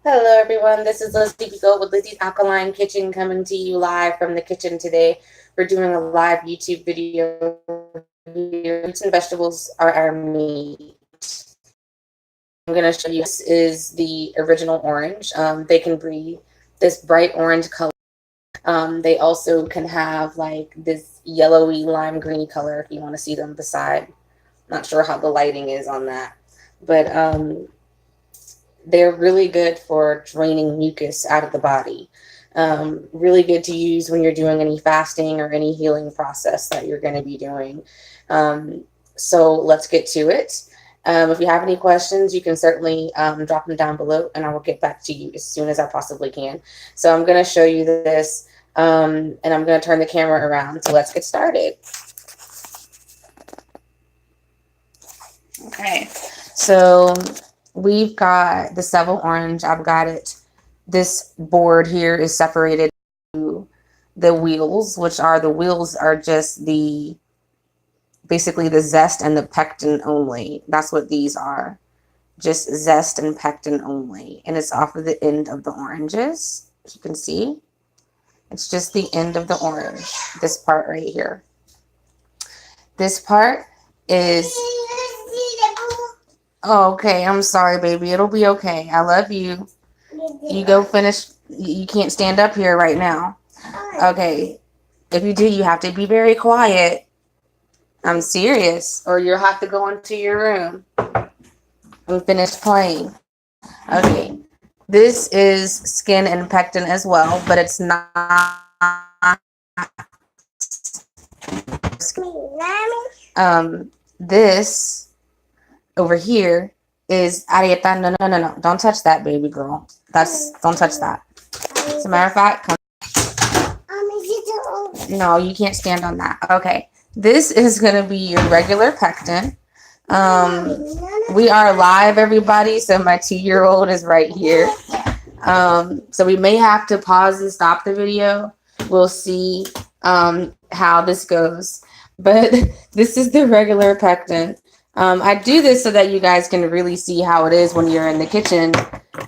Hello everyone, this is Lizzy with Lizzy's Alkaline Kitchen coming to you live from the kitchen today. We're doing a live YouTube video here. Fruits and vegetables are our meat. I'm going to show you, this is the original orange. They can breed this bright orange color. They also can have like this yellowy lime greeny color if you want to see them beside. Not sure how the lighting is on that, but they're really good for draining mucus out of the body. Really good to use when you're doing any fasting or any healing process that you're going to be doing. So let's get to it. If you have any questions, you can certainly drop them down below and I will get back to you as soon as I possibly can. So I'm going to show you this and I'm going to turn the camera around. So let's get started. Okay, so we've got the Seville orange. I've got it. This board here is separated to the wheels, which are the wheels are just the basically the zest and the pectin only. That's what these are. Just zest and pectin only. And it's off of the end of the oranges. As you can see, it's just the end of the orange. This part right here. This part is... Oh, okay, I'm sorry, baby. It'll be okay. I love you. You go finish. You can't stand up here right now. Okay. If you do, you have to be very quiet. I'm serious. Or you'll have to go into your room and finish playing. Okay. This is skin and pectin as well, but it's not. This over here is arieta. No. Don't touch that, baby girl. Don't touch that. As a matter of fact, no, you can't stand on that. Okay. This is going to be your regular pectin. We are live, everybody. So my 2-year-old is right here. So we may have to pause and stop the video. We'll see how this goes. But this is the regular pectin. I do this so that you guys can really see how it is when you're in the kitchen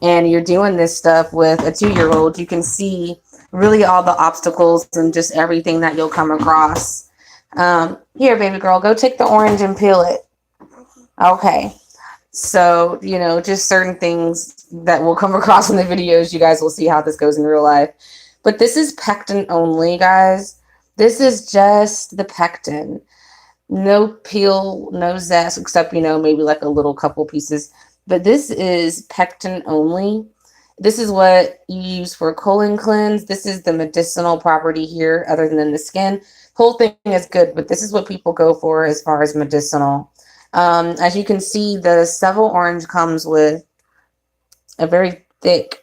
and you're doing this stuff with a 2-year-old. You can see really all the obstacles and just everything that you'll come across. Here, baby girl, go take the orange and peel it. Okay. So, you know, just certain things that will come across in the videos. You guys will see how this goes in real life. But this is pectin only, guys. This is just the pectin. No peel, no zest, except, you know, maybe like a little couple pieces. But this is pectin only. This is what you use for colon cleanse. This is the medicinal property here, other than the skin. Whole thing is good, but this is what people go for as far as medicinal. As you can see, the Seville orange comes with a very thick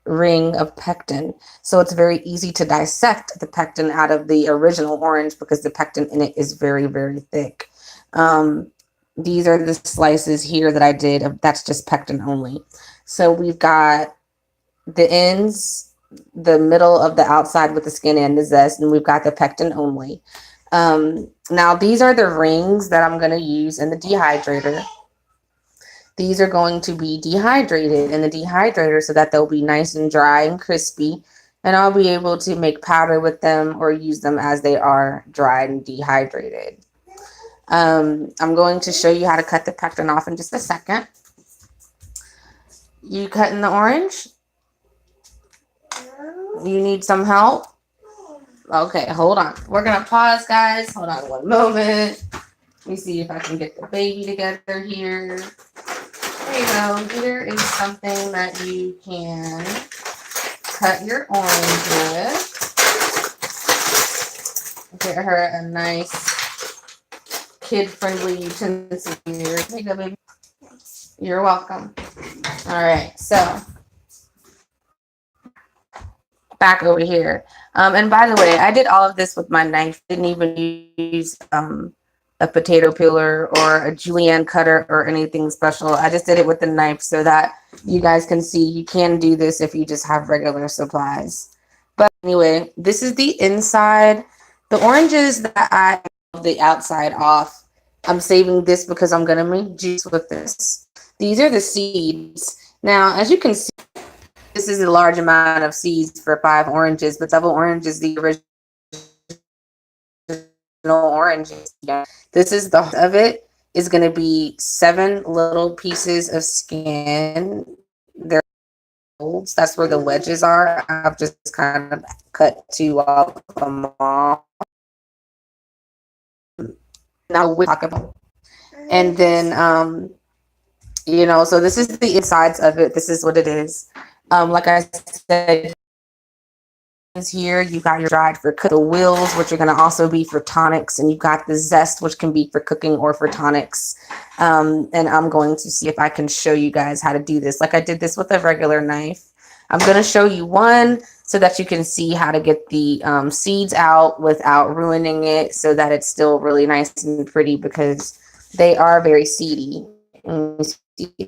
ring of pectin. So it's very easy to dissect the pectin out of the original orange because the pectin in it is very, very thick. These are the slices here that I did. That's just pectin only. So we've got the ends, the middle of the outside with the skin and the zest, and we've got the pectin only. Now these are the rings that I'm going to use in the dehydrator. These are going to be dehydrated in the dehydrator so that they'll be nice and dry and crispy, and I'll be able to make powder with them or use them as they are dried and dehydrated. I'm going to show you how to cut the pectin off in just a second. You cutting the orange? You need some help? Okay, hold on. We're going to pause, guys. Hold on one moment. Let me see if I can get the baby together here. There you go. Here is something that you can cut your orange with. Get her a nice kid-friendly utensil here. There you go, baby. You're welcome. All right, so back over here. And by the way, I did all of this with my knife. Didn't even use a potato peeler or a julienne cutter or anything special. I just did it with the knife so that you guys can see you can do this if you just have regular supplies. But anyway, this is the inside. The oranges that I have the outside off, I'm saving this because I'm going to make juice with this. These are the seeds. Now, as you can see, this is a large amount of seeds for 5 oranges, but double orange is the original oranges. This is the heart of it is going to be 7 little pieces of skin. They're folds. That's where the wedges are. I've just kind of cut 2 off them all. Now we talk about, and then you know, so this is the insides of it. This is what it is. Like I said, here you got your dried for the wheels, which are going to also be for tonics, and you got the zest, which can be for cooking or for tonics. And I'm going to see if I can show you guys how to do this. Like I did this with a regular knife. I'm going to show you one so that you can see how to get the seeds out without ruining it, so that it's still really nice and pretty, because they are very seedy. And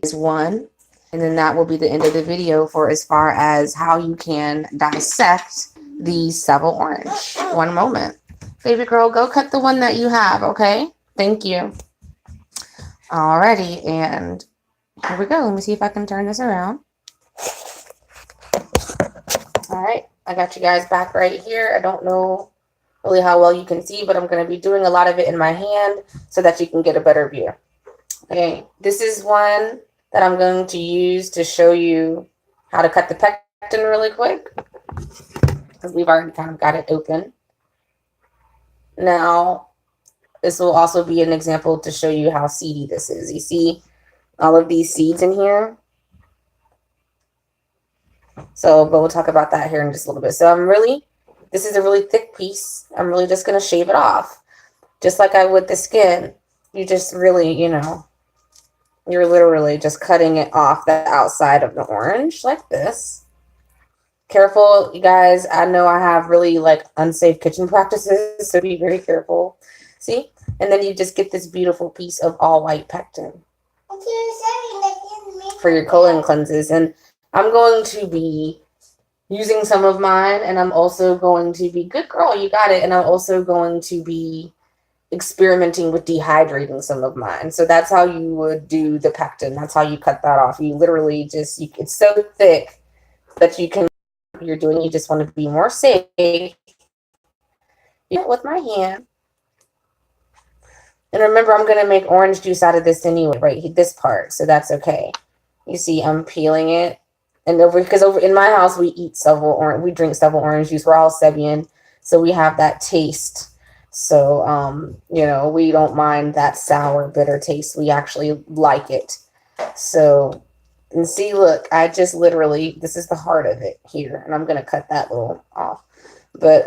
is one, and then that will be the end of the video for as far as how you can dissect the Seville orange. One moment. Baby girl, go cut the one that you have, okay? Thank you. Alrighty, and here we go. Let me see if I can turn this around. Alright, I got you guys back right here. I don't know really how well you can see, but I'm going to be doing a lot of it in my hand so that you can get a better view. Okay, this is one that I'm going to use to show you how to cut the pectin really quick, because we've already kind of got it open. Now, this will also be an example to show you how seedy this is. You see all of these seeds in here? So, but we'll talk about that here in just a little bit. So this is a really thick piece. I'm really just going to shave it off. Just like I would the skin. You just really, you know, you're literally just cutting it off the outside of the orange like this. Careful, you guys. I know I have really like unsafe kitchen practices, so be very careful. See? And then you just get this beautiful piece of all white pectin for your colon cleanses. And I'm going to be using some of mine, and I'm also going to be, good girl, you got it. And I'm also going to be experimenting with dehydrating some of mine. So that's how you would do the pectin. That's how you cut that off. You literally just, it's so thick that you can, you're doing, you just want to be more safe. With my hand. And remember, I'm going to make orange juice out of this anyway, right? This part. So that's okay. You see, I'm peeling it. And because over in my house, we eat Seville orange, we drink Seville orange juice. We're all Sevian. So we have that taste. So, you know, we don't mind that sour, bitter taste. We actually like it. So, and see, look, I just literally, this is the heart of it here. And I'm going to cut that little off. But,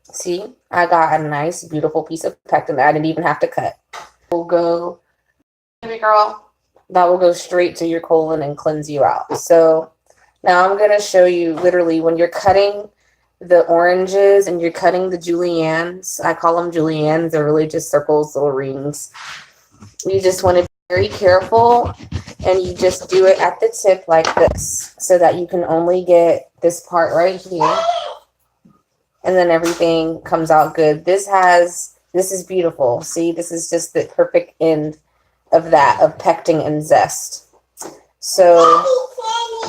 see, I got a nice, beautiful piece of pectin. I didn't even have to cut. We'll go, baby girl, that will go straight to your colon and cleanse you out. So, now I'm going to show you literally when you're cutting the oranges and you're cutting the juliennes. I call them juliennes. They're really just circles, little rings. You just want to be very careful, and you just do it at the tip like this so that you can only get this part right here, and then everything comes out good. This is beautiful. See, this is just the perfect end of that, of pectin and zest. So,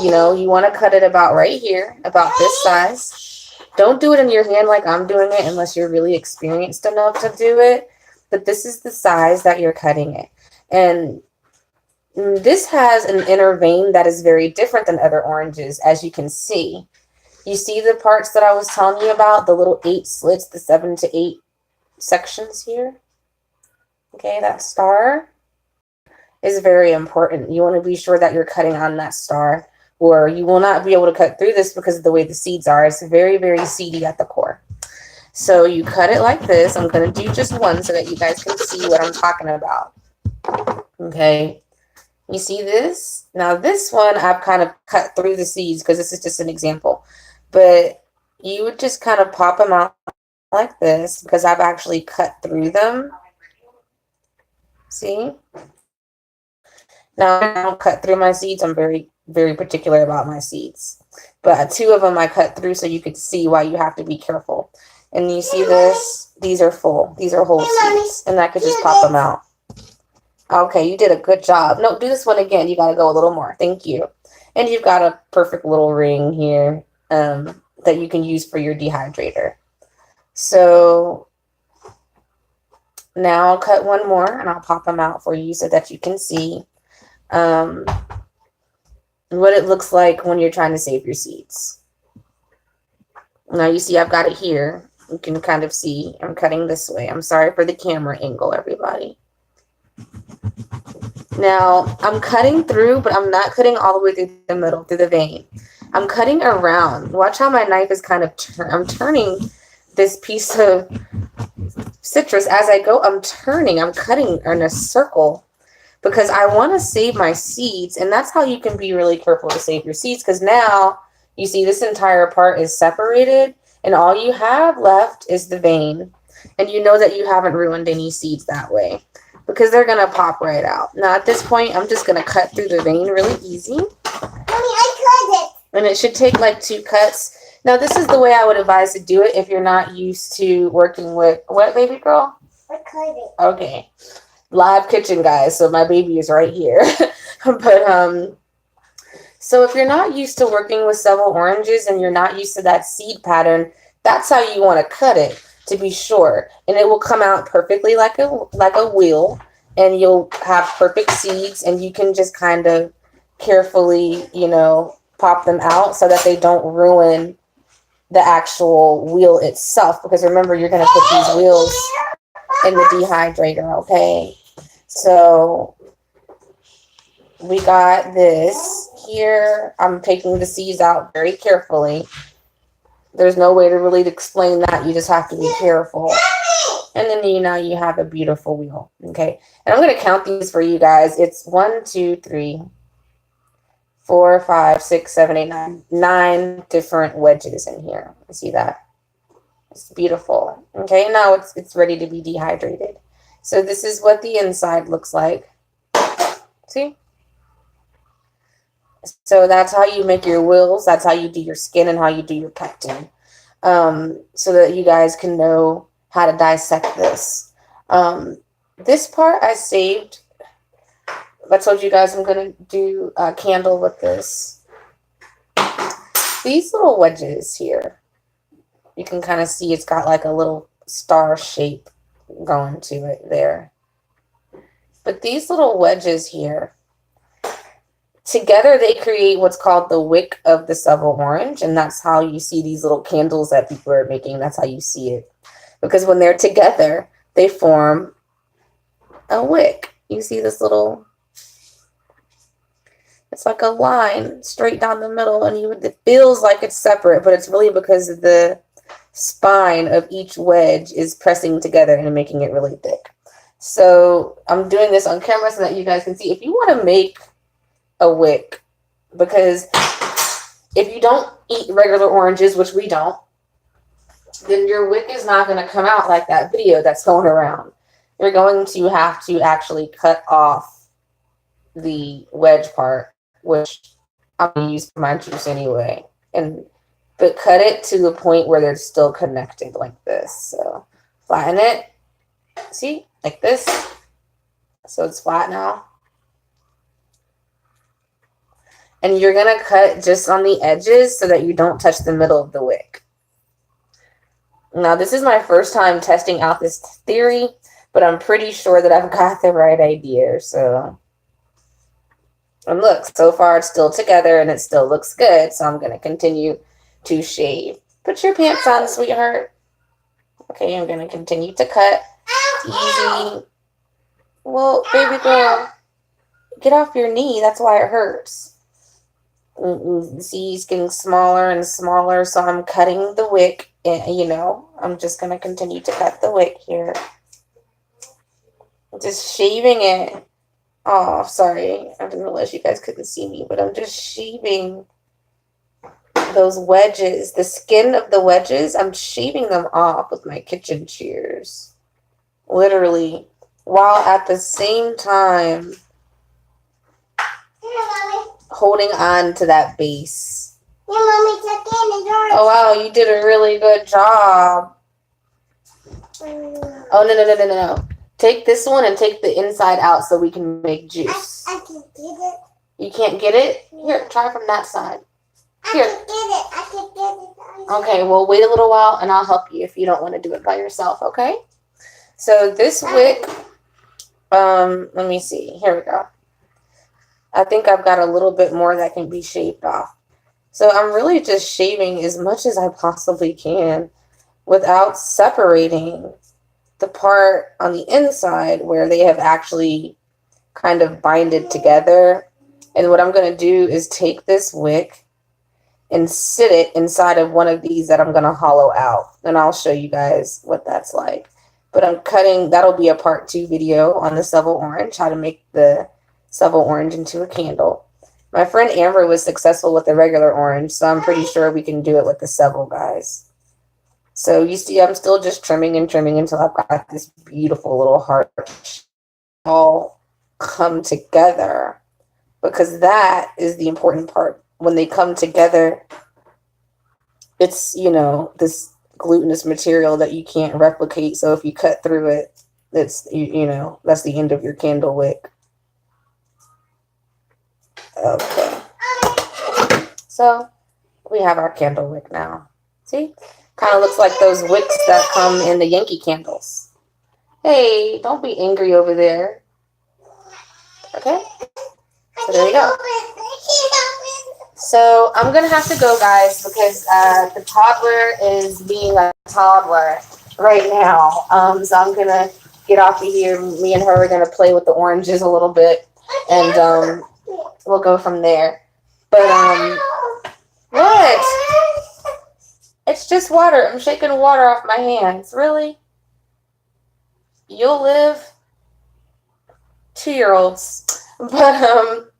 you know, you want to cut it about right here, about this size. Don't do it in your hand like I'm doing it unless you're really experienced enough to do it. But this is the size that you're cutting it. And this has an inner vein that is very different than other oranges, as you can see. You see the parts that I was telling you about, the little 8 slits, the 7 to 8 sections here? Okay, that star is very important. You want to be sure that you're cutting on that star, or you will not be able to cut through this because of the way the seeds are. It's very, very seedy at the core. So you cut it like this. I'm going to do just one so that you guys can see what I'm talking about. Okay. You see this? Now this one I've kind of cut through the seeds because this is just an example. But you would just kind of pop them out like this because I've actually cut through them. See? Now I don't cut through my seeds. I'm very, very particular about my seeds. But 2 of them I cut through so you could see why you have to be careful. And you see this? These are full. These are whole seeds. And I could just pop them out. Okay, you did a good job. No, do this one again. You got to go a little more. Thank you. And you've got a perfect little ring here that you can use for your dehydrator. So now I'll cut one more and I'll pop them out for you so that you can see what it looks like when you're trying to save your seeds. Now you see I've got it here. You can kind of see I'm cutting this way. I'm sorry for the camera angle, everybody. Now I'm cutting through, but I'm not cutting all the way through the middle, through the vein. I'm cutting around. Watch how my knife is kind of I'm turning this piece of citrus as I go. I'm cutting in a circle because I want to save my seeds, and that's how you can be really careful to save your seeds, because now you see this entire part is separated and all you have left is the vein, and you know that you haven't ruined any seeds that way because they're going to pop right out. Now at this point, I'm just going to cut through the vein really easy. Mommy, I cut it. And it should take like 2 cuts. Now this is the way I would advise to do it if you're not used to working with, what, baby girl? I cut it. Okay. Live kitchen, guys, so my baby is right here. But so if you're not used to working with Seville oranges and you're not used to that seed pattern, that's how you want to cut it, to be sure, and it will come out perfectly like a wheel, and you'll have perfect seeds, and you can just kind of carefully, you know, pop them out so that they don't ruin the actual wheel itself, because remember, you're going to put these wheels in the dehydrator. Okay, so we got this here. I'm taking the seeds out very carefully. There's no way to really explain that. You just have to be careful. And then you have a beautiful wheel. Okay, and I'm going to count these for you guys. It's 1, 2, 3, 4, 5, 6, 7, 8, 9. 9 different wedges in here. You see that? It's beautiful. Okay, now it's ready to be dehydrated. So this is what the inside looks like. See? So that's how you make your wheels. That's how you do your skin and how you do your pectin. So that you guys can know how to dissect this. This part I saved. I told you guys I'm going to do a candle with this. These little wedges here. You can kind of see it's got like a little star shape going to it there. But these little wedges here, together they create what's called the wick of the Seville orange, and that's how you see these little candles that people are making. That's how you see it. Because when they're together, they form a wick. You see this little, it's like a line straight down the middle, and it feels like it's separate, but it's really because of the spine of each wedge is pressing together and making it really thick. So I'm doing this on camera so that you guys can see. If you want to make a wick, because if you don't eat regular oranges, which we don't, then your wick is not going to come out like that video that's going around. You're going to have to actually cut off the wedge part, which I'm going to use for my juice anyway, but cut it to the point where they're still connected like this. So flatten it, see, like this. So it's flat now. And you're going to cut just on the edges so that you don't touch the middle of the wick. Now, this is my first time testing out this theory, but I'm pretty sure that I've got the right idea. So, and look, so far it's still together and it still looks good. So I'm going to continue to shave. Put your pants on, sweetheart. Okay, I'm going to continue to cut. Easy. Well, baby girl, get off your knee. That's why it hurts. See, he's getting smaller and smaller, so I'm cutting the wick, and I'm just going to continue to cut the wick here. Just shaving it. Oh, sorry. I didn't realize you guys couldn't see me, but I'm just shaving those wedges. The skin of the wedges, I'm shaving them off with my kitchen shears. Literally. While at the same time holding on to that base. Oh, wow. You did a really good job. Oh, no. Take this one and take the inside out so we can make juice. I can get it. You can't get it? Here, try from that side. Here. I can get it. Okay, well, wait a little while and I'll help you if you don't want to do it by yourself, okay? So this wick, let me see. Here we go. I think I've got a little bit more that can be shaved off. So I'm really just shaving as much as I possibly can without separating the part on the inside where they have actually kind of binded together. And what I'm going to do is take this wick and sit it inside of one of these that I'm going to hollow out. And I'll show you guys what that's like. But I'm cutting, that'll be a part 2 video on the Seville orange, how to make the Seville orange into a candle. My friend Amber was successful with the regular orange, so I'm pretty sure we can do it with the Seville, guys. So you see, I'm still just trimming and trimming until I've got this beautiful little heart all come together, because that is the important part. When they come together, it's, you know, this glutinous material that you can't replicate. So if you cut through it, it's, you know, that's the end of your candle wick. Okay. So we have our candle wick now. See? Kind of looks like those wicks that come in the Yankee candles. Hey, don't be angry over there. Okay? So there you go. So I'm going to have to go, guys, because the toddler is being a toddler right now. So I'm going to get off of here. Me and her are going to play with the oranges a little bit, and we'll go from there. But, what? It's just water. I'm shaking water off my hands. Really? You'll live? 2-year-olds. But,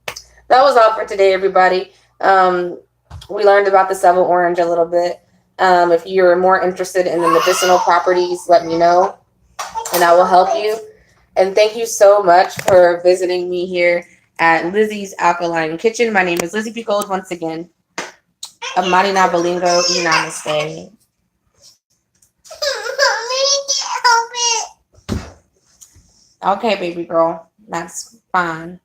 that was all for today, everybody. We learned about the Seville orange a little bit. If you're more interested in the medicinal properties, let me know, and I will help you. And thank you so much for visiting me here at Lizzy's Alkaline Kitchen. My name is Lizzy P. Gold once again. Amani na Balingo, namaste. Okay, baby girl. That's fine.